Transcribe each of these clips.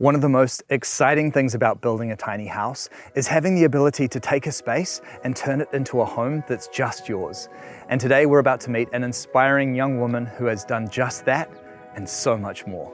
One of the most exciting things about building a tiny house is having the ability to take a space and turn it into a home that's just yours. And today we're about to meet an inspiring young woman who has done just that and so much more.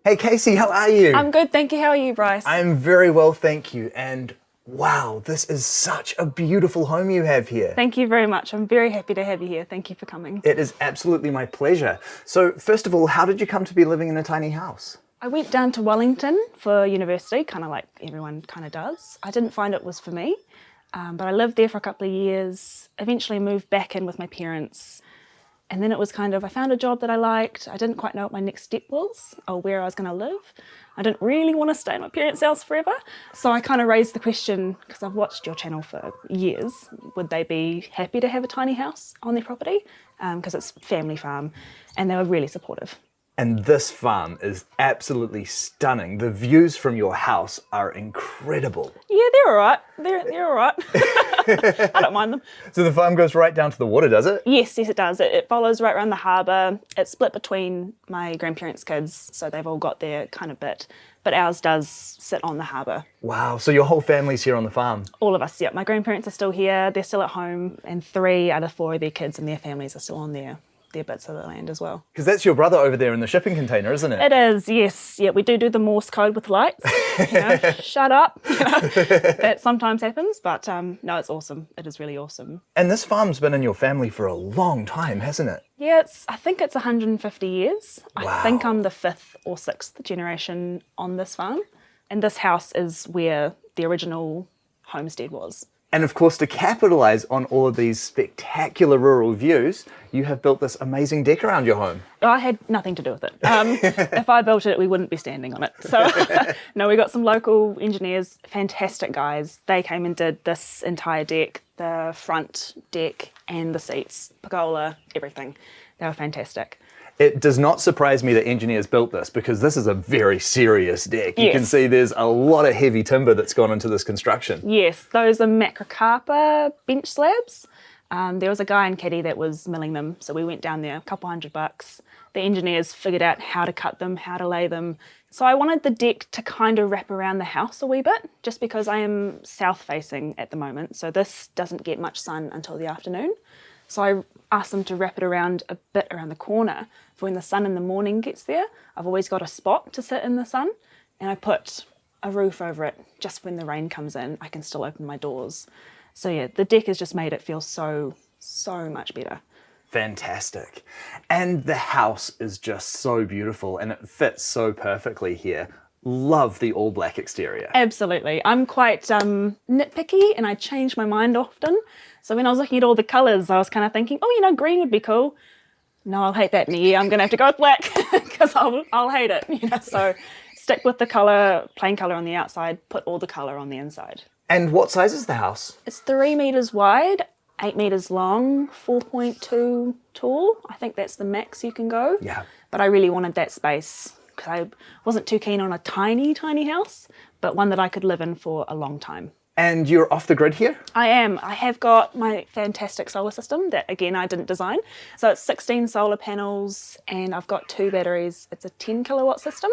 Hey Kacey, how are you? I'm good, thank you. How are you, Bryce? I'm very well, thank you. And wow, this is such a beautiful home you have here. Thank you very much. I'm very happy to have you here. Thank you for coming. It is absolutely my pleasure. So first of all, how did you come to be living in a tiny house? I went down to Wellington for university, kind of like everyone kind of does. I didn't find it was for me, but I lived there for a couple of years, eventually moved back in with my parents. And then it was kind of, I found a job that I liked. I didn't quite know what my next step was or where I was going to live. I didn't really want to stay in my parents' house forever. So I kind of raised the question, because I've watched your channel for years, would they be happy to have a tiny house on their property? Because it's a family farm, and they were really supportive. And this farm is absolutely stunning. The views from your house are incredible. Yeah, they're all right. They're all right. I don't mind them. So the farm goes right down to the water, does it? Yes, it does. It follows right around the harbour. It's split between my grandparents' kids, so they've all got their kind of bit. But ours does sit on the harbour. Wow, so your whole family's here on the farm? All of us, yeah. My grandparents are still here. They're still at home, and 3 out of 4 of their kids and their families are still on their bits of the land as well. Because that's your brother over there in the shipping container, isn't it? It is, yes. Yeah, we do the Morse code with lights. Shut up. That sometimes happens, but no, it's awesome. It is really awesome. And this farm's been in your family for a long time, hasn't it? Yeah, I think it's 150 years. Wow. I think I'm the 5th or 6th generation on this farm. And this house is where the original homestead was. And of course, to capitalise on all of these spectacular rural views, you have built this amazing deck around your home. I had nothing to do with it. If I built it, we wouldn't be standing on it. So no, we got some local engineers, fantastic guys. They came and did this entire deck, the front deck and the seats, pergola, everything. They were fantastic. It does not surprise me that engineers built this because this is a very serious deck. You can see there's a lot of heavy timber that's gone into this construction. Yes, those are macrocarpa bench slabs. There was a guy in Kacey that was milling them, so we went down there, a couple $100. The engineers figured out how to cut them, how to lay them. So I wanted the deck to kind of wrap around the house a wee bit, just because I am south facing at the moment, so this doesn't get much sun until the afternoon. So I asked them to wrap it around a bit around the corner for when the sun in the morning gets there. I've always got a spot to sit in the sun, and I put a roof over it just when the rain comes in. I can still open my doors. So yeah, the deck has just made it feel so much better. Fantastic. And the house is just so beautiful and it fits so perfectly here. Love the all black exterior. Absolutely. I'm quite nitpicky and I change my mind often. So when I was looking at all the colours, I was kind of thinking, green would be cool. No, I'll hate that in a year. I'm going to have to go with black because I'll hate it. So stick with the colour, plain colour on the outside, put all the colour on the inside. And what size is the house? It's 3 metres wide, 8 metres long, 4.2 tall. I think that's the max you can go. Yeah. But I really wanted that space because I wasn't too keen on a tiny house, but one that I could live in for a long time. And you're off the grid here? I am. I have got my fantastic solar system that, again, I didn't design. So it's 16 solar panels and I've got 2 batteries. It's a 10 kilowatt system.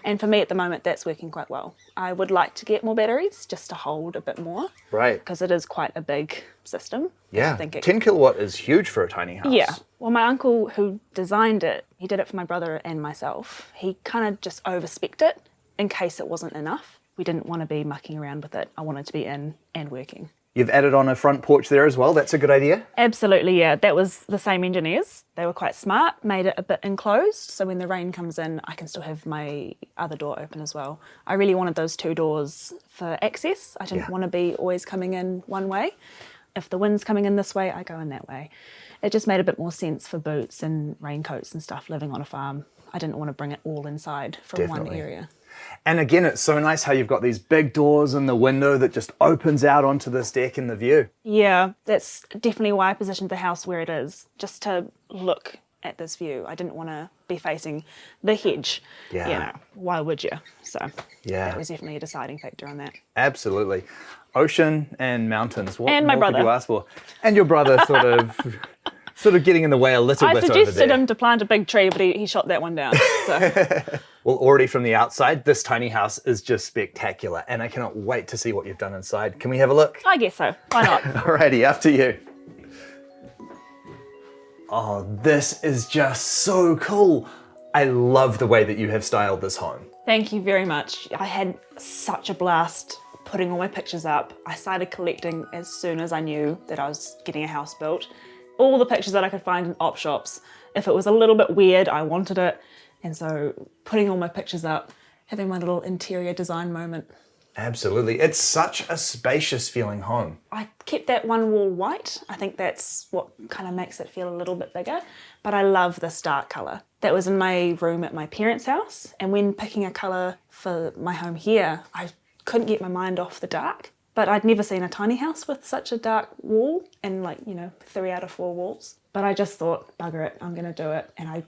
And for me at the moment, that's working quite well. I would like to get more batteries just to hold a bit more. Right. Because it is quite a big system. Yeah, 10 kilowatt is huge for a tiny house. Yeah. Well, my uncle who designed it, he did it for my brother and myself. He kind of just overspec'd it in case it wasn't enough. We didn't want to be mucking around with it. I wanted to be in and working. You've added on a front porch there as well. That's a good idea. Absolutely, yeah. That was the same engineers. They were quite smart, made it a bit enclosed. So when the rain comes in, I can still have my other door open as well. I really wanted those 2 doors for access. I didn't want to be always coming in one way. If the wind's coming in this way, I go in that way. It just made a bit more sense for boots and raincoats and stuff living on a farm. I didn't want to bring it all inside from one area. And again, it's so nice how you've got these big doors in the window that just opens out onto this deck and the view. Yeah, that's definitely why I positioned the house where it is, just to look at this view. I didn't want to be facing the hedge. Yeah. You know, why would you? So Yeah. that was definitely a deciding factor on that. Absolutely. Ocean and mountains. What And my more could brother. you ask for? And your brother sort of getting in the way a little I bit over suggested there. him to plant a big tree, but he shot that one down. So Well, already from the outside, this tiny house is just spectacular, and I cannot wait to see what you've done inside. Can we have a look? I guess so. Why not? Alrighty, after you. Oh, this is just so cool. I love the way that you have styled this home. Thank you very much. I had such a blast putting all my pictures up. I started collecting as soon as I knew that I was getting a house built. All the pictures that I could find in op shops. If it was a little bit weird, I wanted it. And so putting all my pictures up, having my little interior design moment. Absolutely. It's such a spacious feeling home. I kept that one wall white. I think that's what kind of makes it feel a little bit bigger. But I love this dark colour. That was in my room at my parents' house. And when picking a colour for my home here, I couldn't get my mind off the dark. But I'd never seen a tiny house with such a dark wall and 3 out of 4 walls. But I just thought, bugger it, I'm going to do it. And I'm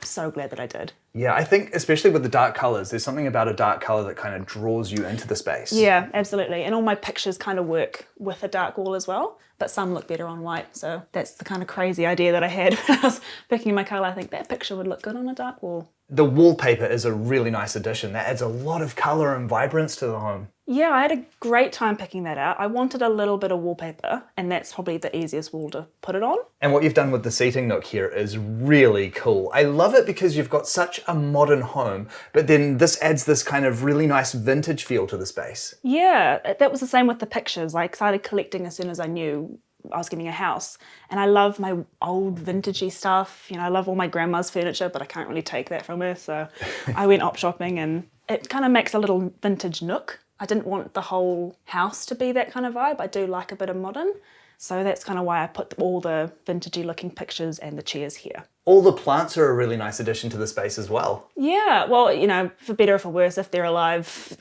so glad that I did. Yeah, I think especially with the dark colours, there's something about a dark colour that kind of draws you into the space. Yeah, absolutely. And all my pictures kind of work with a dark wall as well, but some look better on white. So that's the kind of crazy idea that I had when I was picking my colour. I think that picture would look good on a dark wall. The wallpaper is a really nice addition. That adds a lot of colour and vibrance to the home. Yeah, I had a great time picking that out. I wanted a little bit of wallpaper, and that's probably the easiest wall to put it on. And what you've done with the seating nook here is really cool. I love it because you've got such a modern home, but then this adds this kind of really nice vintage feel to the space. Yeah, that was the same with the pictures. I started collecting as soon as I knew I was getting a house. And I love my old vintagey stuff. I love all my grandma's furniture, but I can't really take that from her. So I went op shopping, and it kind of makes a little vintage nook. I didn't want the whole house to be that kind of vibe. I do like a bit of modern. So that's kind of why I put all the vintagey looking pictures and the chairs here. All the plants are a really nice addition to the space as well. Yeah, well, for better or for worse, if they're alive,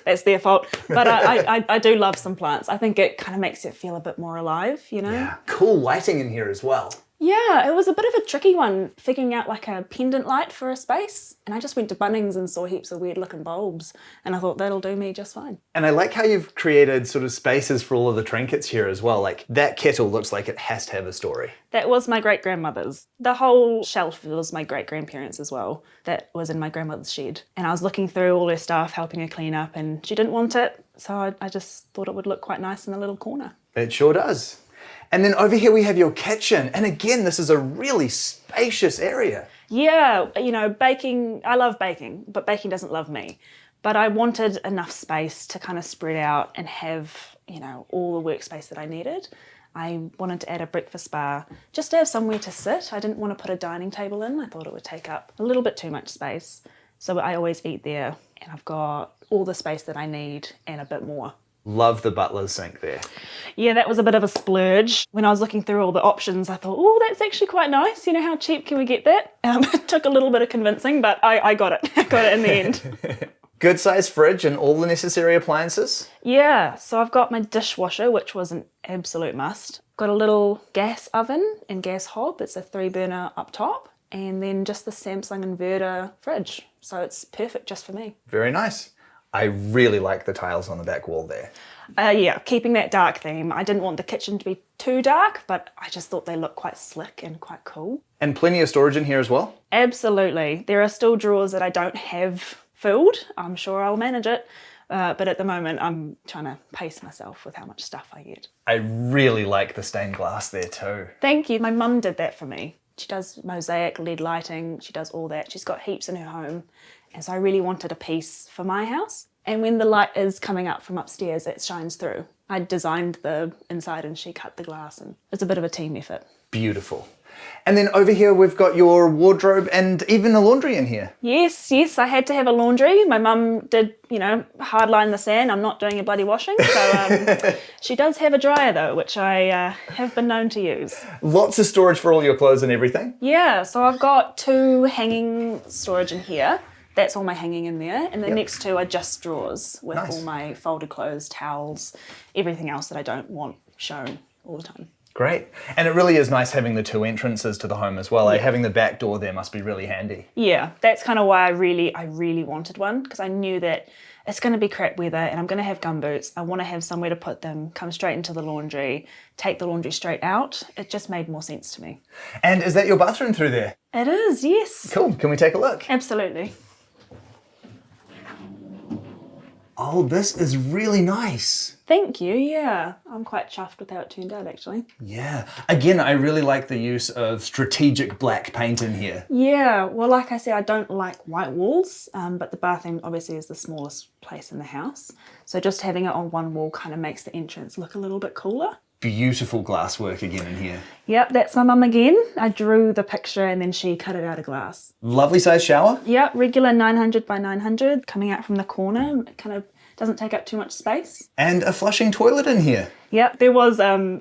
that's their fault. But I do love some plants. I think it kind of makes it feel a bit more alive, Yeah, cool lighting in here as well. Yeah, it was a bit of a tricky one, figuring out like a pendant light for a space. And I just went to Bunnings and saw heaps of weird looking bulbs. And I thought that'll do me just fine. And I like how you've created sort of spaces for all of the trinkets here as well. Like that kettle looks like it has to have a story. That was my great-grandmother's. The whole shelf was my great-grandparents' as well. That was in my grandmother's shed. And I was looking through all her stuff, helping her clean up, and she didn't want it. So I just thought it would look quite nice in the little corner. It sure does. And then over here we have your kitchen. And again, this is a really spacious area. Yeah, baking, I love baking, but baking doesn't love me. But I wanted enough space to kind of spread out and have, all the workspace that I needed. I wanted to add a breakfast bar just to have somewhere to sit. I didn't want to put a dining table in. I thought it would take up a little bit too much space. So I always eat there, and I've got all the space that I need and a bit more. Love the butler's sink there. Yeah, that was a bit of a splurge. When I was looking through all the options, I thought, oh, that's actually quite nice. How cheap can we get that? It took a little bit of convincing, but I got it. I got it in the end. Good sized fridge and all the necessary appliances. Yeah, so I've got my dishwasher, which was an absolute must. Got a little gas oven and gas hob. It's a 3-burner up top. And then just the Samsung inverter fridge. So it's perfect just for me. Very nice. I really like the tiles on the back wall there. Yeah, keeping that dark theme. I didn't want the kitchen to be too dark, but I just thought they looked quite slick and quite cool. And plenty of storage in here as well? Absolutely. There are still drawers that I don't have filled. I'm sure I'll manage it. But at the moment, I'm trying to pace myself with how much stuff I get. I really like the stained glass there too. Thank you. My mum did that for me. She does mosaic, LED lighting. She does all that. She's got heaps in her home. And so I really wanted a piece for my house. And when the light is coming up from upstairs, it shines through. I designed the inside and she cut the glass, and it's a bit of a team effort. Beautiful. And then over here we've got your wardrobe and even a laundry in here. Yes, I had to have a laundry. My mum did, hardline in the sand. I'm not doing a bloody washing. So she does have a dryer though, which I have been known to use. Lots of storage for all your clothes and everything. Yeah, so I've got 2 hanging storage in here. That's all my hanging in there. And the next 2 are just drawers with all my folded clothes, towels, everything else that I don't want shown all the time. Great. And it really is nice having the two entrances to the home as well. Having the back door there must be really handy. Yeah, that's kind of why I really wanted one, because I knew that it's going to be crap weather and I'm going to have gumboots. I want to have somewhere to put them, come straight into the laundry, take the laundry straight out. It just made more sense to me. And is that your bathroom through there? It is, yes. Cool. Can we take a look? Absolutely. Oh, this is really nice. Thank you, yeah. I'm quite chuffed with how it turned out, actually. Yeah. Again, I really like the use of strategic black paint in here. Yeah, well, like I said, I don't like white walls, but the bathroom obviously is the smallest place in the house. So just having it on one wall kind of makes the entrance look a little bit cooler. Beautiful glasswork again in here. Yep, that's my mum again. I drew the picture and then she cut it out of glass. Lovely size shower. Yep, regular 900 by 900 coming out from the corner. It kind of doesn't take up too much space. And a flushing toilet in here. Yep, there was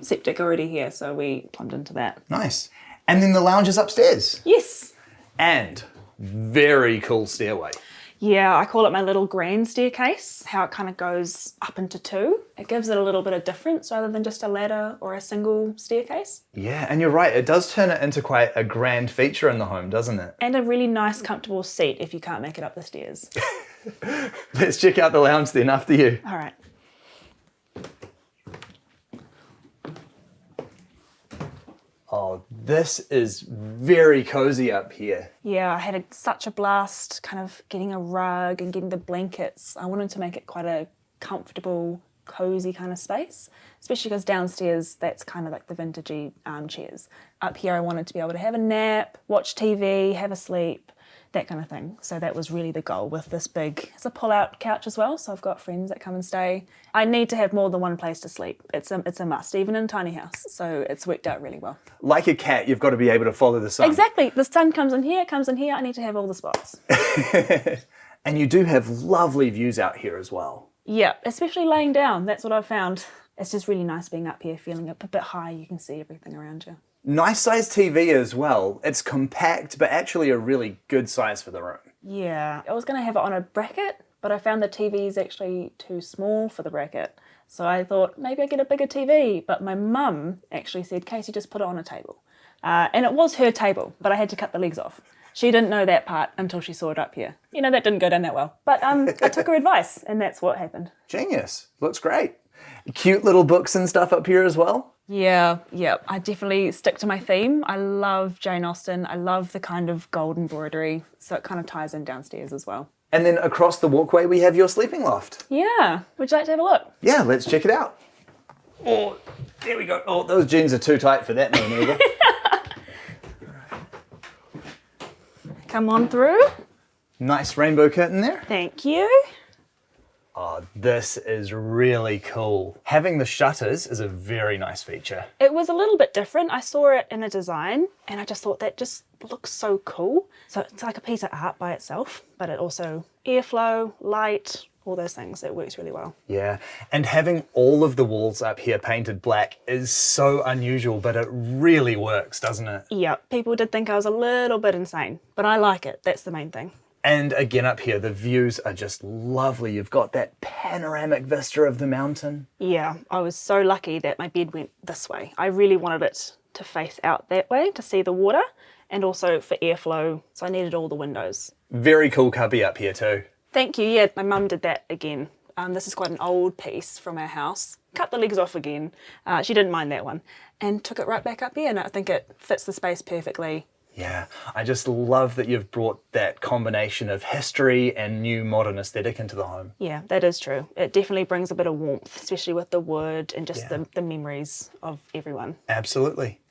septic already here, so we plumbed into that. Nice. And then the lounge is upstairs. Yes. And very cool stairway. Yeah, I call it my little grand staircase, how it kind of goes up into two. It gives it a little bit of difference rather than just a ladder or a single staircase. Yeah, and you're right, it does turn it into quite a grand feature in the home, doesn't it? And a really nice, comfortable seat if you can't make it up the stairs. Let's check out the lounge then after you. All right. Oh, this is very cozy up here. Yeah, I had such a blast kind of getting a rug and getting the blankets. I wanted to make it quite a comfortable, cozy kind of space, especially because downstairs that's kind of like the vintagey armchairs. Up here I wanted to be able to have a nap, watch TV, have a sleep, that kind of thing. So that was really the goal with this big, it's a pull-out couch as well, so I've got friends that come and stay. I need to have more than one place to sleep. It's a must, even in a tiny house, so it's worked out really well. Like a cat, you've got to be able to follow the sun. Exactly, the sun comes in here, I need to have all the spots. And you do have lovely views out here as well. Yeah, especially laying down, that's what I've found. It's just really nice being up here, feeling a bit high, you can see everything around you. Nice size TV as well. It's compact, but actually a really good size for the room. Yeah, I was going to have it on a bracket, but I found the TV is actually too small for the bracket. So I thought maybe I'd get a bigger TV, but my mum actually said, Kacey, just put it on a table. And it was her table, but I had to cut the legs off. She didn't know that part until she saw it up here. You know, that didn't go down that well. But I took her advice, and that's what happened. Genius. Looks great. Cute little books and stuff up here as well. Yeah, I definitely stick to my theme. I love Jane Austen. I love the kind of gold embroidery, so it kind of ties in downstairs as well. And then across the walkway we have your sleeping loft. Yeah, would you like to have a look? Yeah, let's check it out. Oh, there we go. Oh, those jeans are too tight for that millimeter. Come on through. Nice rainbow curtain there. Thank you. Oh, this is really cool. Having the shutters is a very nice feature. It was a little bit different. I saw it in a design and I just thought that just looks so cool. So it's like a piece of art by itself, but it also airflow, light, all those things. It works really well. Yeah, and having all of the walls up here painted black is so unusual, but it really works, doesn't it? Yeah, people did think I was a little bit insane, but I like it. That's the main thing. And again up here, the views are just lovely. You've got that panoramic vista of the mountain. Yeah, I was so lucky that my bed went this way. I really wanted it to face out that way to see the water and also for airflow, so I needed all the windows. Very cool cubby up here too. Thank you, yeah, my mum did that again. This is quite an old piece from our house. Cut the legs off again. She didn't mind that one. And took it right back up here, and I think it fits the space perfectly. Yeah, I just love that you've brought that combination of history and new modern aesthetic into the home. Yeah, that is true. It definitely brings a bit of warmth, especially with the wood and just the memories of everyone. Absolutely.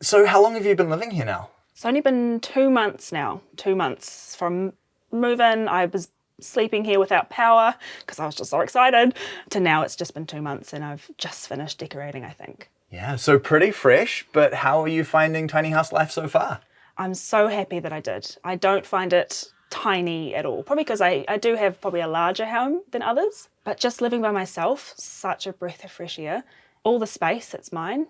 So how long have you been living here now? It's only been 2 months now. 2 months from move-in. I was sleeping here without power because I was just so excited, to now it's just been 2 months and I've just finished decorating, I think. Yeah, so pretty fresh, but how are you finding tiny house life so far? I'm so happy that I did. I don't find it tiny at all, probably because I do have probably a larger home than others, but just living by myself, such a breath of fresh air. All the space, it's mine,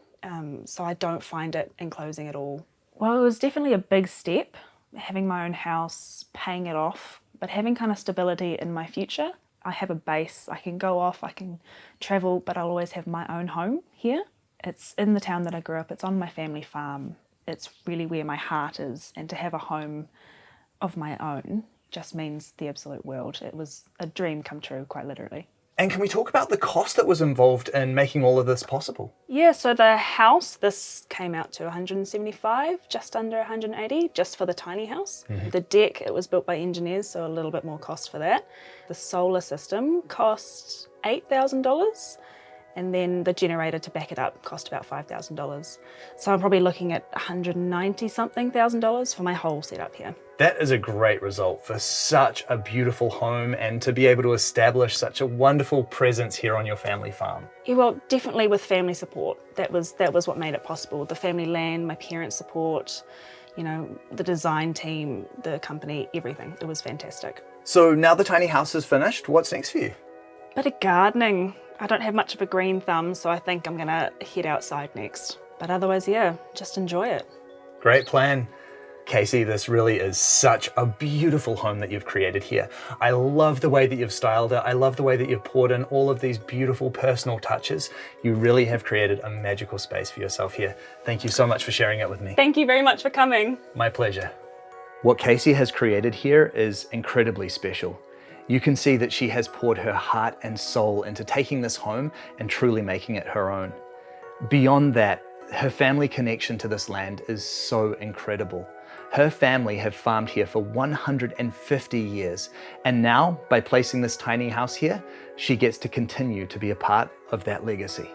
so I don't find it enclosing at all. Well, it was definitely a big step, having my own house, paying it off, but having kind of stability in my future. I have a base, I can go off, I can travel, but I'll always have my own home here. It's in the town that I grew up. It's on my family farm. It's really where my heart is. And to have a home of my own just means the absolute world. It was a dream come true, quite literally. And can we talk about the cost that was involved in making all of this possible? Yeah, so the house, this came out to 175, just under 180, just for the tiny house. The deck, it was built by engineers, so a little bit more cost for that. The solar system cost $8,000, and then the generator to back it up cost about $5,000. So I'm probably looking at $190-something thousand for my whole setup here. That is a great result for such a beautiful home and to be able to establish such a wonderful presence here on your family farm. Yeah, well, definitely with family support. That was what made it possible. The family land, my parents' support, you know, the design team, the company, everything. It was fantastic. So now the tiny house is finished, what's next for you? Bit of gardening. I don't have much of a green thumb, so I think I'm gonna head outside next. But otherwise, yeah, just enjoy it. Great plan. Kacey, this really is such a beautiful home that you've created here. I love the way that you've styled it. I love the way that you've poured in all of these beautiful personal touches. You really have created a magical space for yourself here. Thank you so much for sharing it with me. Thank you very much for coming. My pleasure. What Kacey has created here is incredibly special. You can see that she has poured her heart and soul into taking this home and truly making it her own. Beyond that, her family connection to this land is so incredible. Her family have farmed here for 150 years, and now, by placing this tiny house here, she gets to continue to be a part of that legacy.